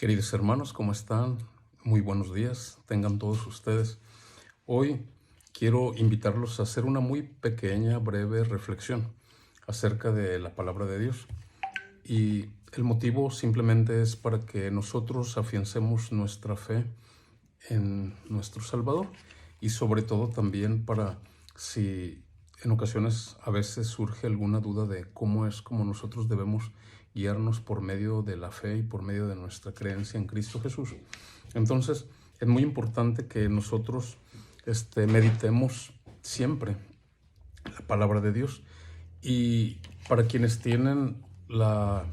Queridos hermanos, ¿cómo están? Muy buenos días, tengan todos ustedes. Hoy quiero invitarlos a hacer una muy pequeña, breve reflexión acerca de la palabra de Dios. Y el motivo simplemente es para que nosotros afiancemos nuestra fe en nuestro Salvador y sobre todo también para si en ocasiones a veces surge alguna duda de cómo es como nosotros debemos guiarnos por medio de la fe y por medio de nuestra creencia en Cristo Jesús. Entonces es muy importante que nosotros meditemos siempre la palabra de Dios, y para quienes tienen la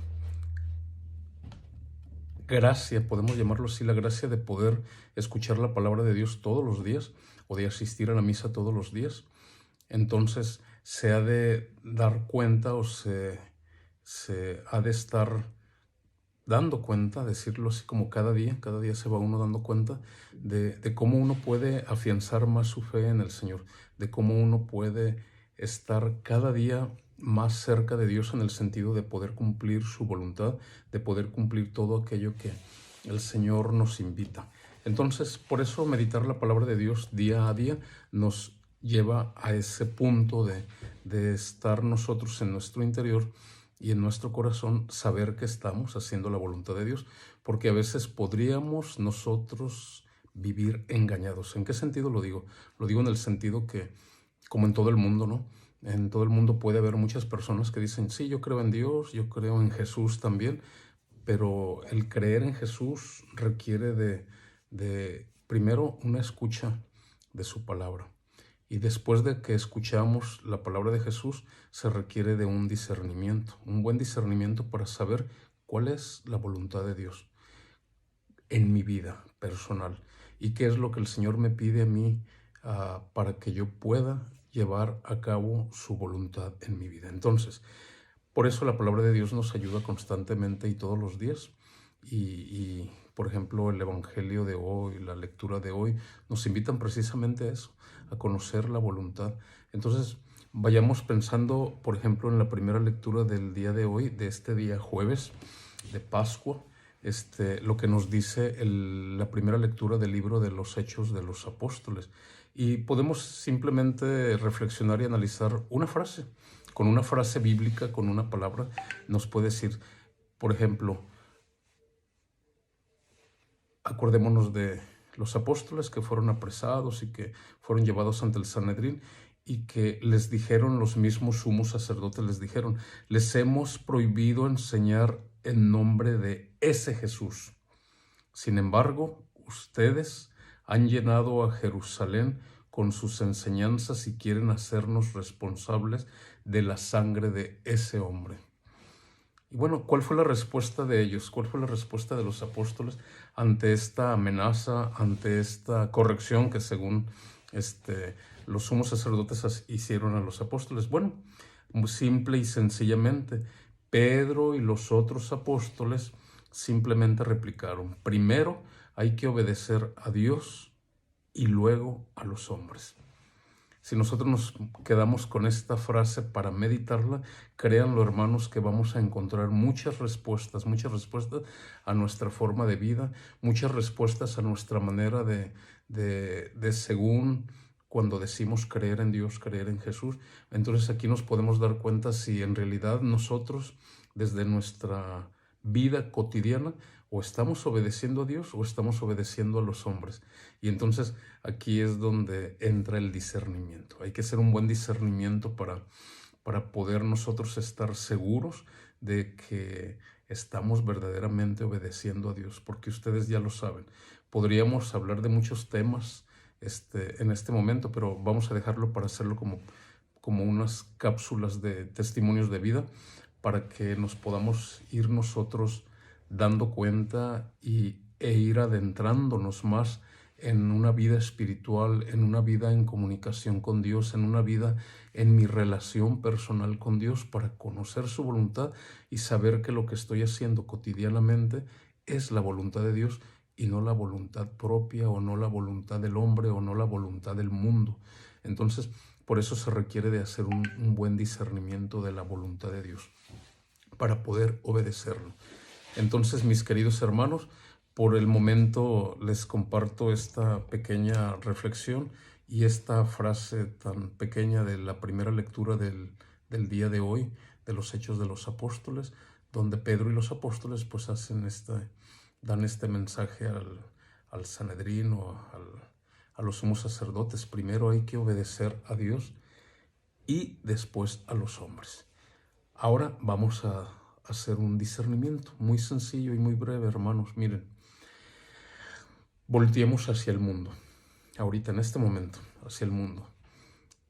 gracia, podemos llamarlo así, la gracia de poder escuchar la palabra de Dios todos los días o de asistir a la misa todos los días, entonces se ha de dar cuenta o se ha de estar dando cuenta, decirlo así, como cada día se va uno dando cuenta de cómo uno puede afianzar más su fe en el Señor, de cómo uno puede estar cada día más cerca de Dios en el sentido de poder cumplir su voluntad, de poder cumplir todo aquello que el Señor nos invita. Entonces, por eso meditar la palabra de Dios día a día nos lleva a ese punto de estar nosotros en nuestro interior y en nuestro corazón saber que estamos haciendo la voluntad de Dios, porque a veces podríamos nosotros vivir engañados. ¿En qué sentido lo digo? Lo digo en el sentido que, como en todo el mundo, ¿no? En todo el mundo puede haber muchas personas que dicen, sí, yo creo en Dios, yo creo en Jesús también, pero el creer en Jesús requiere de primero una escucha de su palabra. Y después de que escuchamos la palabra de Jesús, se requiere de un discernimiento, un buen discernimiento para saber cuál es la voluntad de Dios en mi vida personal y qué es lo que el Señor me pide a mí para que yo pueda llevar a cabo su voluntad en mi vida. Entonces, por eso la palabra de Dios nos ayuda constantemente y todos los días. Por ejemplo, el Evangelio de hoy, la lectura de hoy, nos invitan precisamente a eso, a conocer la voluntad. Entonces, vayamos pensando, por ejemplo, en la primera lectura del día de hoy, de este día jueves de Pascua, lo que nos dice la primera lectura del libro de los Hechos de los Apóstoles. Y podemos simplemente reflexionar y analizar una frase. Con una frase bíblica, con una palabra, nos puede decir, por ejemplo, acordémonos de los apóstoles que fueron apresados y que fueron llevados ante el Sanedrín y que les dijeron, los mismos sumos sacerdotes les dijeron, les hemos prohibido enseñar en nombre de ese Jesús. Sin embargo, ustedes han llenado a Jerusalén con sus enseñanzas y quieren hacernos responsables de la sangre de ese hombre. Y bueno, ¿cuál fue la respuesta de ellos? ¿Cuál fue la respuesta de los apóstoles ante esta amenaza, ante esta corrección que según los sumos sacerdotes hicieron a los apóstoles? Bueno, muy simple y sencillamente, Pedro y los otros apóstoles simplemente replicaron, primero hay que obedecer a Dios y luego a los hombres. Si nosotros nos quedamos con esta frase para meditarla, créanlo, hermanos, que vamos a encontrar muchas respuestas a nuestra forma de vida, muchas respuestas a nuestra manera de según cuando decimos creer en Dios, creer en Jesús. Entonces aquí nos podemos dar cuenta si en realidad nosotros, desde nuestra vida cotidiana, o estamos obedeciendo a Dios o estamos obedeciendo a los hombres. Y entonces aquí es donde entra el discernimiento. Hay que hacer un buen discernimiento para poder nosotros estar seguros de que estamos verdaderamente obedeciendo a Dios, porque ustedes ya lo saben. Podríamos hablar de muchos temas en este momento, pero vamos a dejarlo para hacerlo como unas cápsulas de testimonios de vida, para que nos podamos ir nosotros dando cuenta e ir adentrándonos más en una vida espiritual, en una vida en comunicación con Dios, en una vida en mi relación personal con Dios, para conocer su voluntad y saber que lo que estoy haciendo cotidianamente es la voluntad de Dios y no la voluntad propia o no la voluntad del hombre o no la voluntad del mundo. Entonces, por eso se requiere de hacer un buen discernimiento de la voluntad de Dios para poder obedecerlo. Entonces, mis queridos hermanos, por el momento les comparto esta pequeña reflexión y esta frase tan pequeña de la primera lectura del día de hoy, de los Hechos de los Apóstoles, donde Pedro y los apóstoles pues dan este mensaje al Sanedrín o a los sumos sacerdotes. Primero hay que obedecer a Dios y después a los hombres. Ahora vamos a hacer un discernimiento muy sencillo y muy breve, hermanos. Miren, volteemos hacia el mundo, ahorita en este momento, hacia el mundo,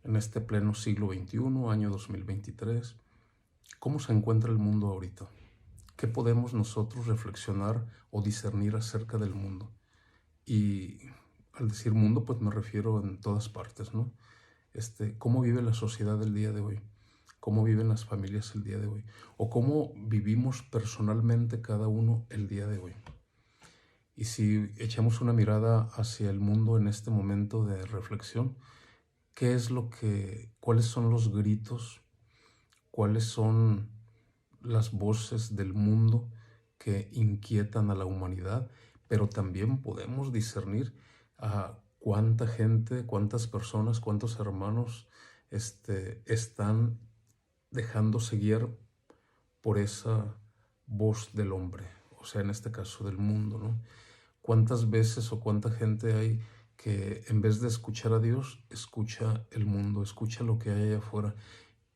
en este pleno siglo XXI, año 2023. ¿Cómo se encuentra el mundo ahorita? ¿Qué podemos nosotros reflexionar o discernir acerca del mundo? Y al decir mundo, pues me refiero en todas partes, ¿no? ¿Cómo vive la sociedad el día de hoy? ¿Cómo viven las familias el día de hoy? ¿O cómo vivimos personalmente cada uno el día de hoy? Y si echamos una mirada hacia el mundo en este momento de reflexión, cuáles son los gritos, cuáles son las voces del mundo que inquietan a la humanidad, pero también podemos discernir a cuánta gente, cuántas personas, cuántos hermanos están dejándose guiar por esa voz del hombre, o sea, en este caso del mundo, ¿no? ¿Cuántas veces o cuánta gente hay que en vez de escuchar a Dios, escucha el mundo, escucha lo que hay allá afuera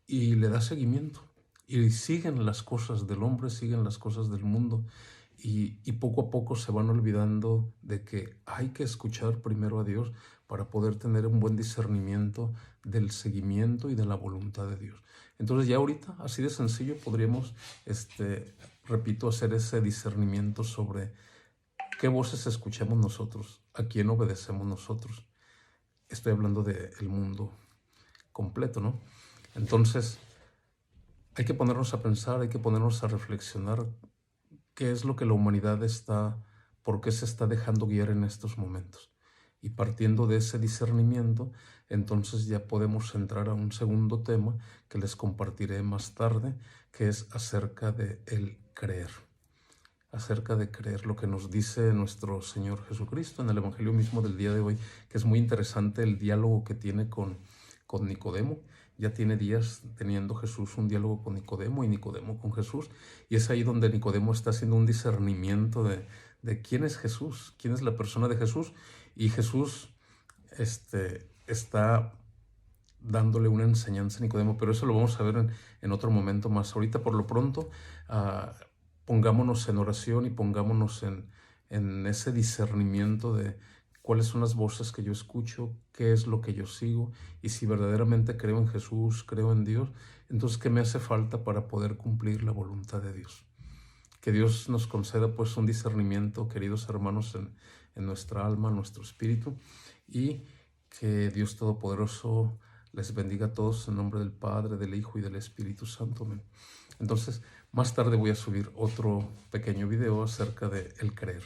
y le da seguimiento? Y siguen las cosas del hombre, siguen las cosas del mundo y poco a poco se van olvidando de que hay que escuchar primero a Dios para poder tener un buen discernimiento del seguimiento y de la voluntad de Dios. Entonces ya ahorita, así de sencillo, podríamos, repito, hacer ese discernimiento sobre qué voces escuchamos nosotros, a quién obedecemos nosotros. Estoy hablando del mundo completo, ¿no? Entonces, hay que ponernos a pensar, hay que ponernos a reflexionar qué es lo que la humanidad por qué se está dejando guiar en estos momentos. Y partiendo de ese discernimiento, entonces ya podemos entrar a un segundo tema que les compartiré más tarde, que es acerca de el creer. Acerca de creer, lo que nos dice nuestro Señor Jesucristo en el Evangelio mismo del día de hoy, que es muy interesante el diálogo que tiene con Nicodemo. Ya tiene días teniendo Jesús un diálogo con Nicodemo y Nicodemo con Jesús, y es ahí donde Nicodemo está haciendo un discernimiento de quién es Jesús, quién es la persona de Jesús, y Jesús está dándole una enseñanza a Nicodemo, pero eso lo vamos a ver en otro momento más. Ahorita, por lo pronto, pongámonos en oración y pongámonos en ese discernimiento de cuáles son las voces que yo escucho, qué es lo que yo sigo, y si verdaderamente creo en Jesús, creo en Dios, entonces ¿qué me hace falta para poder cumplir la voluntad de Dios? Que Dios nos conceda pues un discernimiento, queridos hermanos, en nuestra alma, en nuestro espíritu, y que Dios Todopoderoso les bendiga a todos en nombre del Padre, del Hijo y del Espíritu Santo. Amén. Entonces, más tarde voy a subir otro pequeño video acerca de el creer,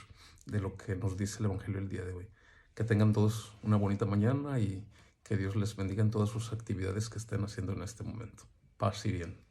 de lo que nos dice el Evangelio el día de hoy. Que tengan todos una bonita mañana y que Dios les bendiga en todas sus actividades que estén haciendo en este momento. Paz y bien.